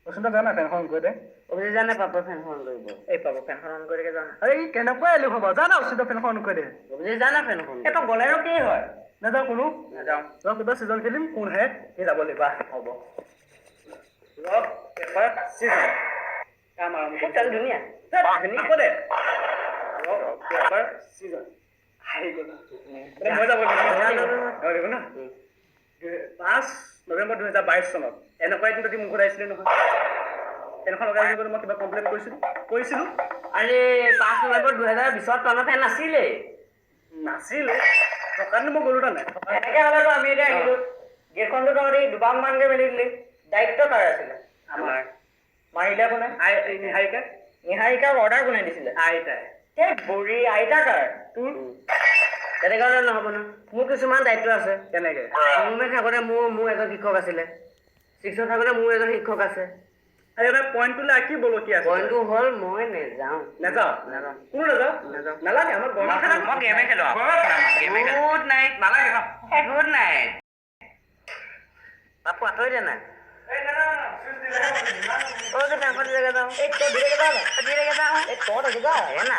বসন্ত জানা ফেনখন কৰি দে অভিজিত জানে পাপা ফেনখন কৰিব এই পাব ফেনখন অন কৰি জানা এই কেনেকৈ এলো হ'ব জানা উচিত ফেনখন অন কৰি দে অভিজিত জানে ফেনখন এইটো গলেৰো কি হয় নাযাওঁ কোনো নাযাওঁ ৰহ কিবা চিজন খেলিম কোন হে সি যাব লাগিব হ'ব ৰহ পেপাৰ চিজন কাম আৰম্ভ খেল ধুনীয়া হ'ব দে ৰহ পেপাৰ চিজন আহি গ'ল মই যাব লাগিব না 5 নৱেম্বৰ 2022 চনত এনেকুৱা এদিন যদি মুখত আহিছিলে নহয় ফেনখন লগাই বুলি মই কিবা কমপ্লেইন কৰিছিলোঁ আৰে 5 নৱেম্বৰ 2020 টনৰ ফেন নাছিলে নাছিলে থকাত মই গ'লো নাই এনেকে হ'লেতো আমি এতিয়া আহিলো গেটখনটো তহঁতি দুবাৰমানকে মেলি দিলি দায়িত্ব কাৰ আছিলে আমাৰ মাৰিলে কোনে নিহাৰিকাৰ অৰ্ডাৰ কোনে দিছিলে আইতাই এই বুঢ়ী আইতা কাৰ তোৰ তেনেকৈ হ'লে নহ'ব ন মোৰ কিছুমান দায়িত্ব আছে কেনেকে মোৰ থাকোঁতে মোৰ এজন শিক্ষক আছিলে 6ত থাকোঁতে মোৰ এজন শিক্ষক আছে আৰু এটা পইণ্টটোলৈ কি বলকি আছে পইণ্টটো হ'ল মই নেযাওঁ নাযাওঁ কোনো নাযাওঁ নালাগে আমাৰ মই গেমে খেলোঁ গুড নাইট নালাগে ন গুড নাইট পাপু আঁতৰি দে নাই ফেনখন দিলেগে যাওঁ এই তই দিলেগে যাওঁ এই তই দিলেগে যাওঁ এই তই না